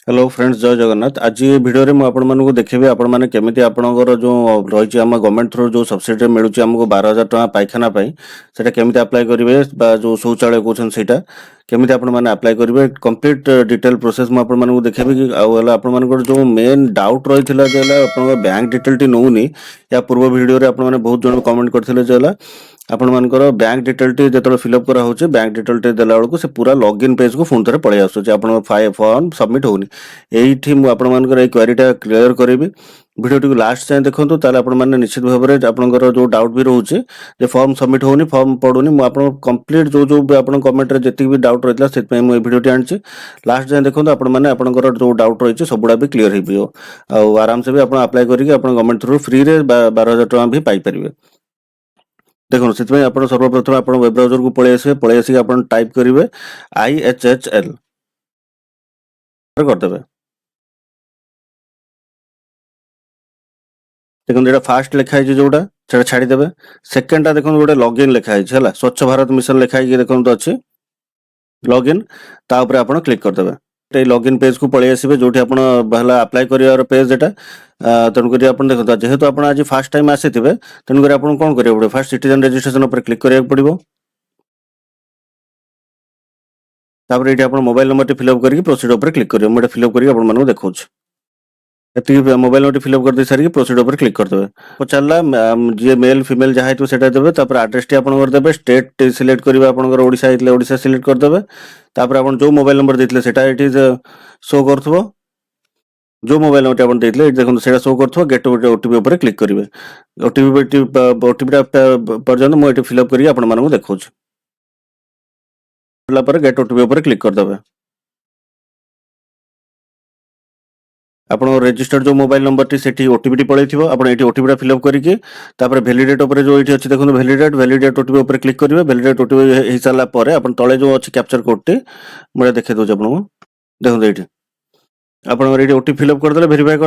Hello friends जय जगन्नाथ। आज ये वीडियो रे आपण मानक देखेबे आपण माने केमिति आपणकर जो रही आम गवर्नमेंट थ्रू जो सब्सिडी मिलूँ आमको 12,000 टका पायखाना सेटा केमिति अप्लाई करेंगे जो शौचालय कहते सेटा केमिति आपण माने अप्लाई करेंगे कंप्लीट डिटेल प्रोसेस मु आपण मानक देखेबे कि आपण मानकर जो मेन डाउट रही आपण बैंक डिटेल टी नौनी या पूर्व वीडियो रे आपण माने बहुत जन कमेंट करथिले आपण मानकर बैंक डिटेल टी जेतले फिलअप करा होचे बैंक डिटेल टी देला बेलको से पूरा लॉगिन पेज को फोन थरे पळे आसुचे आपण फॉर्म सबमिट होनी एठी मु आपण मानकर ए क्वेरीटा क्लियर करेबी वीडियो टी लास्ट जाय देखंतु ताले आपण माने निश्चित भाबरे आपनकर जो डाउट भी रहउचे जे फॉर्म सबमिट होनी फॉर्म पडुनी मु आपण कंप्लीट जो आपण कमेंट रे जति भी डाउट रहितला सेत पय मु ए वीडियो टी आनछि लास्ट जाय देखंतु आपण माने आपनकर जो डाउट रहिचे सबुडा भी क्लियर हेबियो आ आराम से भी आपण अप्लाई करिके आपण गवर्नमेंट थ्रू फ्री रे 12,000 टका भी पाई परिबे। देखो से आप सर्वप्रथम आप वेब ब्राउजर को पलि आसिक आप टाइप करेंगे IHHL करदे। देखो ये फास्ट लिखाई जोटा से छाड़ीदे सेकेंडा देखो गोटे लॉगिन लिखाई है स्वच्छ भारत मिशन लिखाई देखो तो अच्छी लॉगिन तापर आप क्लिक करदे लॉगिन पेज को पलि आसबे जो अप्लाई कर पेज एटा तेणुक देखो जेहेतु आप आज फास्ट टाइम आसी तेणुक आप कौन करेंगे फास्ट सिटीजन रजिस्ट्रेशन उपर क्लिक करा पड़ो तापर ये मोबाइल नंबर फिलअप करके प्रोसीड उपर क्लिक करेंगे मुझे फिलअप करके आपको देखा ये मोबाइल नंबर फिलअप कर दे सारी प्रोसीड उपर क्लिक करदे पचारा जी मेल फिमेल जहाँ हो देवे तापर एड्रेस टी आप देवे स्टेट सिलेक्ट करेंगे आपंकर ओडिशा होता ओडिशा सिलेक्ट करदे तापर आप जो मोबाइल नंबर देते ये शो कर जो मोबाइल नंबर आप देते देखो से शो कर गेट ओटीपी उपर क्लिक करेंगे ओटीपी पर्यटन मुझे फिलअप करके आपको देखा गेट ओटीपी उपर क्लिक करदे आपन रजिस्टर्ड जो मोबाइल नंबर टी सेठी ओटीपी पळैथिबो आपण एठी ओटीपी फिलअप करिके तापर वैलिडेट ऊपर जो एठी अछि देखो वैलिडेट ओटीपी ऊपर क्लिक करिवे वैलिडेट ओटीपी हे साला परे आपण तळे जो अछि कैप्चर कोड टी मोडे देखे दोछ आपन देखो एठी आपण एठी ओटीपी फिलअप कर देले वेरीफाई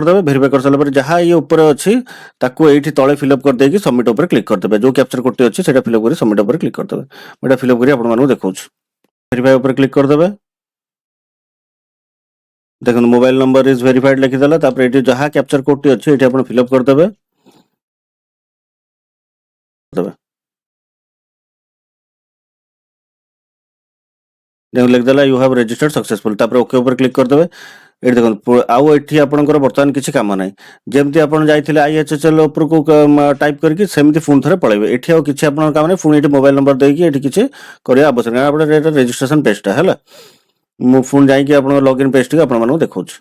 कर साला पर जहां ये ऊपर अछि ताको एठी तळे फिलअप कर देकी सबमिट ऊपर क्लिक कर देबे जो कैप्चर कोड टी अछि सेटा फिलअप करी सबमिट ऊपर क्लिक कर देबे मोडे फिलअप करी आपण मानु देखौछ वेरीफाई ऊपर क्लिक कर देबे देखो मोबाइल नंबर इज वेरीफाइड लिखिदेला तापर एठी जहां कैप्चर कोड टी अछि एठी आपण फिलअप कर देबे देखो लिख देला यू हैव रजिस्टर्ड सक्सेसफुल तापर ओके ऊपर क्लिक कर देबे एठी देखो आउ एठी आपनकर वर्तमान किछि काम नै जेमति आपण जाइथिले IHHL ऊपर को टाइप करके सेमति फोन थरे पळेबे एठी आउ किछि आपन काम नै फोन एठी मोबाइल नंबर देकी एठी किछि करिया आवश्यक नै आपण एटा रजिस्ट्रेशन पेज ता हैला मु फोन जाई कि आपण लॉगिन पेज टी आपण मानु देखौछ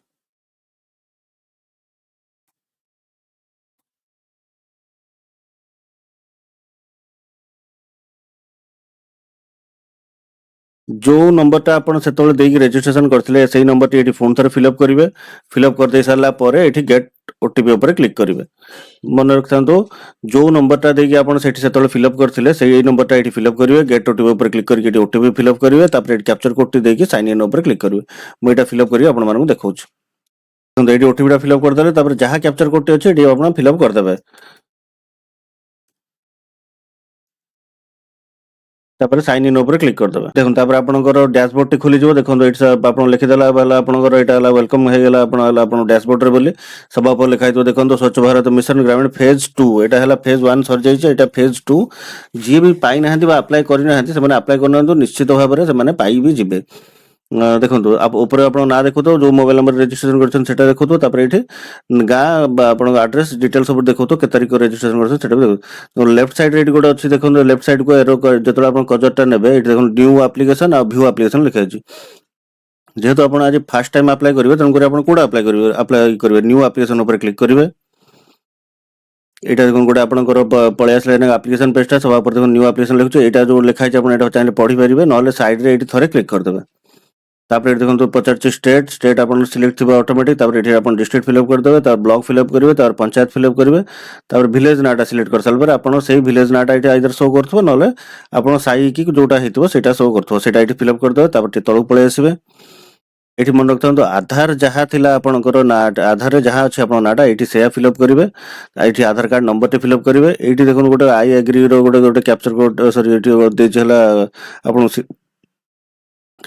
जो नंबर टा आपण सेतोले देकी रजिस्ट्रेशन करथिले सेही नंबर टी एठी फोन थरे फिलअप करिवे फिलअप कर दे सारला परे एठी गेट ओटीपी ऊपर क्लिक करिवे मन रखथांतो जो नंबर टा देकी आपण सेठी सेतोले फिलअप करथिले सेही नंबर टा एठी फिलअप करिवे गेट ओटीपी ऊपर क्लिक करके एठी ओटीपी फिलअप करिवे तापर एठी कैप्चर कोड टी देकी साइन इन ऊपर क्लिक करिवे मु एटा फिलअप करी आपण मानू देखौछ तो एठी ओटीपी टा फिलअप कर देले तापर जहां कैप्चर कोड टी अछि एठी आपण फिलअप कर देबे तापर साइन इन ऊपर क्लिक कर देबे देखो तापर आपनकर डैशबोर्ड टी खुली जो देखो एठी आपण लिखि देला वाला आपनकर एटा वाला वेलकम हे गेला आपण डैशबोर्ड रे बोली सब आप लिखाइ तो देखो स्वच्छ भारत मिशन ग्रामीण फेज 2 एटा हला फेज 1 सर जाई छै एटा फेज 2 जी भी पाई नाहंती बा अप्लाई करि नाहंती से माने अप्लाई करनंतु निश्चित भाव रे से माने पाई भी जिबे देखो आप ऊपर आप ना देखो तो जो मोबाइल नंबर रजिस्ट्रेशन करछन सेटा देखो तो तापर एठी गाँ आपण एड्रेस डिटेल सब देखो तो के तारिख रजिस्ट्रेशन करछन सेटा देखो लेफ्ट साइड रे गोटे अछि देखो लेफ्ट साइड को एरो जतरा आपण कजरटा नेबे एठी देखो न्यू एप्लीकेशन आ व्यू एप्लीकेशन लिखा अछि जेहेतु आपण आज फर्स्ट टाइम अप्लाई करिवे तन करे आपण कोडा अप्लाई करिवे न्यू एप्लीकेशन ऊपर क्लिक करिवे एटा देखो गोटे आपनकर पळे आसले ना एप्लीकेशन पेजटा सब पर देखो न्यू एप्लीकेशन लिखछु एटा जो लिखा अछि आपण एटा चाहे पढी परिवे नले साइड रे एठी थरे क्लिक कर देबे तापर देखो तो पचार स्टेट स्टेट अपन सिलेक्ट थी ऑटोमेटिक तापर एठी अपन डिस्ट्रिक्ट फिलअप कर देबे तापर ब्लॉक फिलअप करिवे तापर पंचायत फिलअप करिवे तापर विलेज नाटा सिलेक्ट कर साल पर अपन सेही विलेज नाटा एठी आइदर शो करथबो नले अपन साई की जोटा हेतबो सेटा शो करथबो सेटा एठी फिलअप कर देबे तापर तळु पळे आसीबे एठी मन रखथांतो आधार जहाँ थिला आपनकर ना आधार रे जहाँ अछि आपन नाटा एठी सेया फिलअप करिवे एठी आधार कार्ड नंबर टे फिलअप करिवे एठी देखो गोटे आई एग्री रो गोटे कैप्चर कोड सॉरी एठी दे छला आपन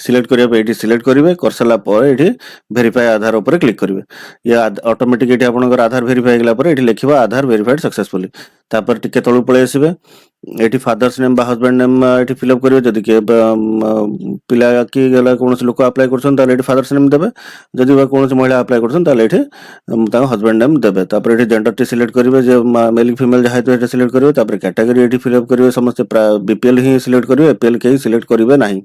सिलेक्ट करिया पे एठी सिलेक्ट करिवे कर साला पर एठी वेरीफाई आधार ऊपर क्लिक करिवे या ऑटोमेटिक एठी आपनकर आधार वेरीफाई गेला पर एठी लिखिबा आधार वेरीफाइड सक्सेसफुली तापर टिके तळु पळे आसीबे एठी फादर्स नेम बा हस्बैंड नेम एठी फिल अप करिवे जदि के पिला की गेला कोनोस लोक अप्लाई करछन ताले एठी फादर्स नेम देबे जदि बा कोनोस महिला अप्लाई करछन ताले एठी ता हस्बैंड नेम देबे तापर एठी जेंडर टी सिलेक्ट करिवे जे मेल फीमेल जहा तो एठी सिलेक्ट करिवे तापर कैटेगरी एठी फिल अप करिवे समस्त बीपीएल ही सिलेक्ट करिवे एपीएल के सिलेक्ट करिवे नाही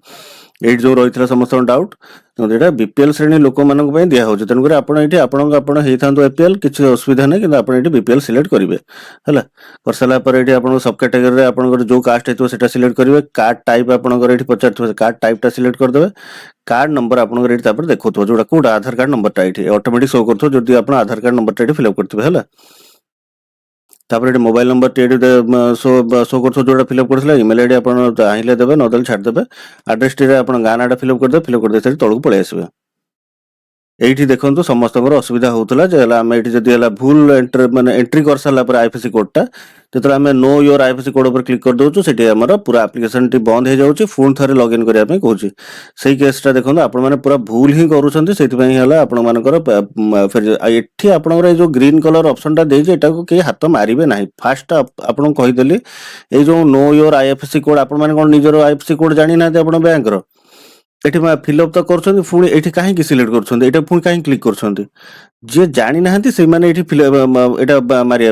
एट जो रही समस्त डाउट ये बीपीएल श्रेणी लोक मानक दिया हो तेणुक ये आपण एपीएल किसी असुविधा नहीं कि आप बीपीएल सिलेक्ट करेंगे है कर सारापर ये आप सब कैटेगरी आप जो कास्ट होता है सिलेक्ट करेंगे कार्ड टाइप आपंकर पचार कार्ड टाइपटा सिलेक्ट करदे कार्ड नंबर आपंकर देखो जोड़ा कौटा आधार कार्ड नंबरटा ये ऑटोमेटिक शो कर जो आप आधार कार्ड नंबरटा फिलअप करते है तापर ये मोबाइल नंबर टी शो कर जो फिलअप कर इमेल आईडी आप चाहिए देवे नदेल छाड़देवे आड्रेस टी गाँ नाटा फिलअप करदे सारी तौक पलि आसबे एठी देखंतु समस्तଙ୍କର असुविधा होउतला जे आम एठी जदि हला भूल एंट्री कर साला पर आईएफएससी कोडटा जेतरा आम नो योर आईएफएससी कोड पर क्लिक कर दोछु सेठी हमर पूरा एप्लिकेशन टी बंद हे जाउची फोन थरे लॉगिन करिया पे कहूची सेही केसटा देखंतु आपण माने पूरा भूल ही करूछन्ती सेठी पई हला आपण मानकर फिर एठी आपनकर जो ग्रीन कलर ऑप्शनटा देजे एटा को के हाथ मारिबे नाही फास्ट आपण कहि देली ए जो नो योर आईएफएससी कोड आपण माने कोन निजरो आईएफएससी कोड जानि ना आपण बैंक रो एठी फिलअप तो कर पुणी एठी कहीं सिलेक्ट कर पुणी कहीं क्लिक कर जी जानी ना से मैंने एटा मारिया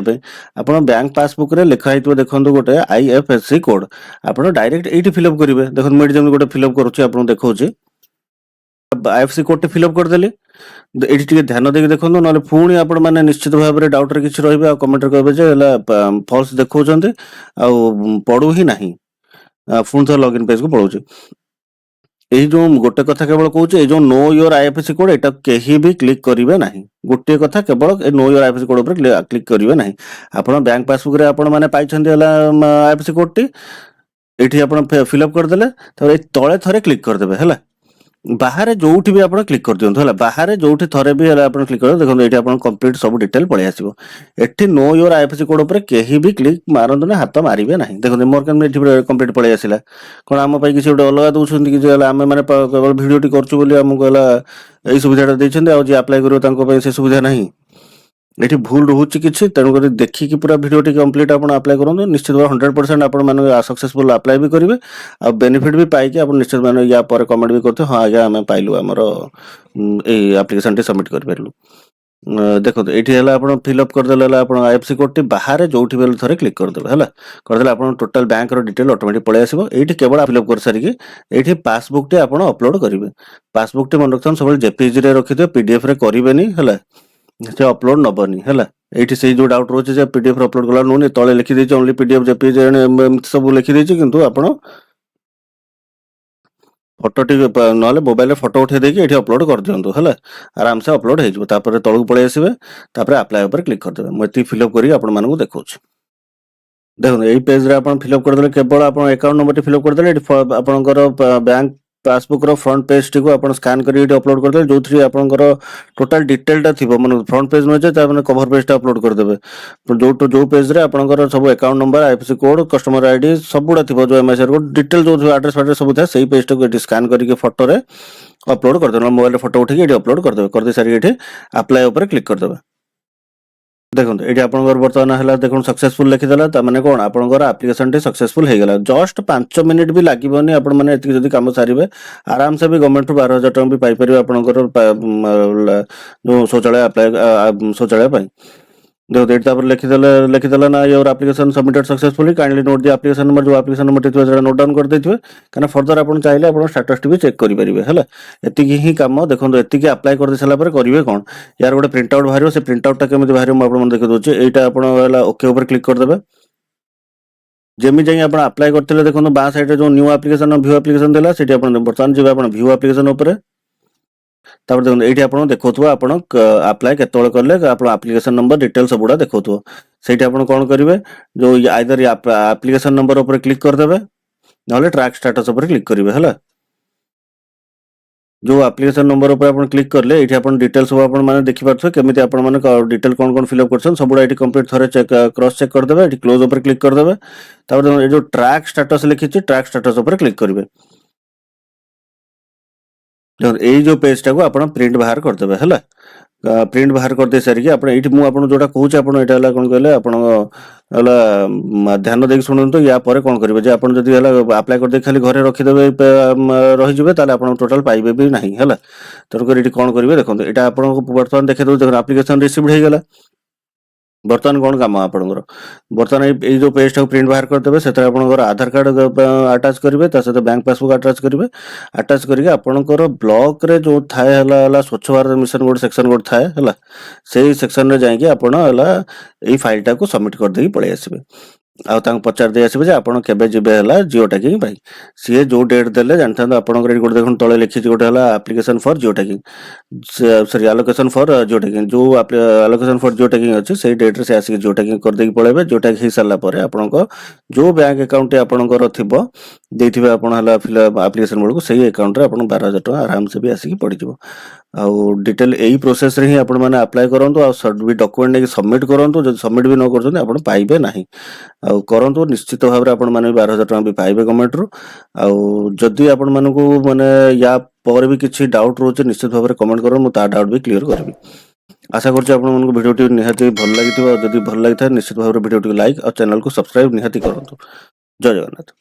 आप बैंक पासबुक रे लिखाई देखो गोटे आईएफएससी कोड आप डायरेक्ट ये फिलअप करेंगे देखो मुझे जमी गोटे फिलअप करुँच देखा आईएफएससी कोड टी फिलअप करदेली ये ध्यान देकी देखो ना पुणी आप निश्चित भाव में डाउट किसी रही कमेंट कहे फल्स देखा पड़ू ही ना पुणी थोड़ा लॉगिन पेज को पड़ोचे यही जो गोटे कथा केवल कहूँ जो नो योर आईएफएससी कोड एटा कहीं भी क्लिक करेंगे ना गोटे कथा केवल नो योर आईएफएससी कोड पर क्लिक करेंगे ना आपण बैंक पासबुक रे आपण माने पाइछन्ते आईएफएससी कोड टी एठी आपण फिलअप करदेले तबे तळे थरे क्लिक करदेबे हैला बाहर जो भी आप क्लिक कर दिखाँ है बाहर जो थे भी आप क्लिक कर देखो ये आप कंप्लीट सब डिटेल पलि आसो एठी नो योर आईएफएससी कोड पर कहीं भी क्लिक मारतु ना हाथ मारे ना देखो मोर कंप्लीट पलि आसला कौन आम किसी गोटे अलग दूसरी कि आम मैंने केवल भिडियोटी करमको यही सुविधा देते जी अप्लाई कर से सुविधा ना ये भूल रोचे किसी तेणुक देखिकी पूरा भिडियो कंप्लीट आप अप्लाई करूँ निश्चित भाव 100% आप सक्सेसफुल अप्लाई भी करेंगे आ बेनिफिट भी पाई आप निश्चित भाव या पर कमेंट भी करते हाँ आज्ञा आम पाइलु आमर एप्लिकेशन टी सबमिट कर देखो ये आप फिलअप करदे आप आईएफएससी कोड टी बाहर जो भी थे क्लिक करदे है करदे आप टोटाल बैंक डिटेल ऑटोमेटिक पलि आसो ये केवल फिलअप कर सारिकी ये पासबुक टी आप अपलोड करेंगे पासबुक टी मन रखता सब जेपीजी रखिए पीडीएफ रे करेंगे है से अपलोड नबनी है ये से जो डाउट रोचे पीडीएफ अपलोड कला नुनि तले लिखिदे ओनली पीडीएफ जेपीजी सब लिखिदे किंतु आपण फोटो टी ना मोबाइल फोटो उठे देकी ये अपलोड कर दिंतु है आराम से अपलोड हो तौक पलि आसबे अप्लाई उपर क्लिक करदे मुझे फिलअप करी आपको देखा देखो यही पेज रे आप फिलअप करदे केवल आप अकाउंट नंबर फिलअप करदे आपंकर बैंक पासबुक रो फ्रंट पेज टी को आप स्कान कर अपलोड करदे जो थी आपंकर टोटाल डिटेलटा थी मैंने फ्रंट पेज नुहे मैंने कवर पेजटा अपलोड करदे जो पेज रे आपंकर सब account number IFSC code customer ID सबुड़ा थी जो एमआईसी कोड डिटेल जो एड्रेस फैड्रेस सब था सही पेजटा को स्कान करके फोटो रे अपलोड करदे मोबाइल फोटो उठे अपलोड करदे सारी ये अप्लाई उपर क्लिक करदे देखो ये आप बर्तमान है देखो सक्सेसफुल लिखिदेला मैंने कौन आपंकर आप्लिकेशन टी सक्सेसफुल हो गला जस्ट 5 मिनिट भी लगभग आपड़ी कम सारे आराम से भी गवर्नमेंट 12,000 टଙ୍କା भी पाइपर आपंकर जो शौचालय अप्लाई शौचालय देखो ये लिखिदेला ना your application submitted successfully kindly note the application number जो एप्लिकेशन नंबर थे नोट डाउन कर देथिबे कना फर्दर आपन चाहिए आपन स्टेटस टी भी चेक करि परिबे हैला एतिकी ही काम देखो एतिकी अप्लाई कर दे सला पर करिवे कोन यार गोटे प्रिंट आउट बाहरियो से प्रिंट आउट टा केमिति बाहरियो म आपन देखि दोचे एटा आपन हैला ओके ऊपर क्लिक कर देबे जेमि जाई आपन अप्लाई करथिले देखो बा साइड रे जो न्यू एप्लिकेशन व्यू एप्लिकेशन देला सेठी आपन बर्तमान जेबे आपन व्यू एप्लिकेशन ऊपर देखो ये आप देखो आप अप्लाई केतବେଳେ कले आप एप्लिकेशन नंबर डिटेल सबुड़ा देखो से कौन करेंगे जो आइदर एप्लिकेशन नंबर ऊपर क्लिक करदे ना ट्रैक स्टेटस ऊपर क्लिक करेंगे है जो एप्लिकेशन नंबर ऊपर आप क्लिक करले ये आप डिटेल सब आप देखी पारे केमी आप डिटेल कौन कौन फिलअप कर सबुड़ा ये कंप्लीट थे चेक क्रॉस चेक करदे ये क्लोज ऊपर क्लिक करदे जो ट्रैक स्टेटस लिखी ट्रैक स्टेटस ऊपर क्लिक करेंगे देखो एई जो पेज टाको आपण प्रिंट बाहर करदेबे हला प्रिंट बाहर करदे सारिकी आपण एठी मु आपण जोटा कहूछ आपण एटा हला कोन कहले आपण हला ध्यान देख सुनंतु या परे कोन करिवे जे आपण जदी हला अप्लाई कर दे खाली घरे रखि देबे रहि जिवे ताले आपण टोटल पाइबे भी नाही हला तन कर एठी कोन करिवे देखो एटा आपण वर्तमान देखे दो देखो एप्लीकेशन रिसीव्ड हे गेला बर्तमान कौन काम आपणकर बर्तमान ये जो पेज टाक प्रिंट बाहर करदेवे से आपंकर आधार कार्ड अटाच करेंगे सहित बैंक पासबुक अटाच करेंगे अटाच करके आपंकर ब्लॉक रे जो थाए हला स्वच्छ भारत मिशन गोटे सेक्शन गोटे थाए हला से सेक्शन रे जाइए आपण हला ये फाइल टाक सबमिट कर देकी पळै आसीबे आउ तांग पचार दे आसीबे जे आपण केबे जिबे हला जियो टैगिंग भाई सी जो डेट देले जानथान आपणकर गोटे देखुन तळे लिखि गोटे हला application for geo tagging sorry allocation for geo tagging जो एलोकेशन फॉर जियो टैगिंग अछि सेही डेट रे से आसी जियो टैगिंग कर देकी पळेबे जियो टैग हे साला परे आपणको जो बैंक अकाउंट आपणकर थिबो देथिबे आपण हला फिल एप्लीकेशन बेलको सेही अकाउंट रे आपण 12000 टका आराम से भी आसी पड़ी जिवो आउ डिटेल एही प्रोसेस रे ही आपण माने अप्लाई करंतु आ सब डॉक्यूमेंट ने सबमिट करंतु जब सबमिट भी न करछन आपण पाइबे नाही आउ करंतु निश्चित भाव रे आपण माने 12000 टका भी पाइबे गवर्नमेंट रो आउ जदी आपण मानकू माने या पर भी किछि डाउट रोचे निश्चित भाव रे कमेंट करो मु ता डाउट भी क्लियर करबी आशा करछि आपण मानकू वीडियो टी निहाती भल लागिथिबो जदी भल लागिथा निश्चित भाव रे वीडियो टी लाइक और चैनल को सब्सक्राइब निहाती करंतु जय जगन्नाथ।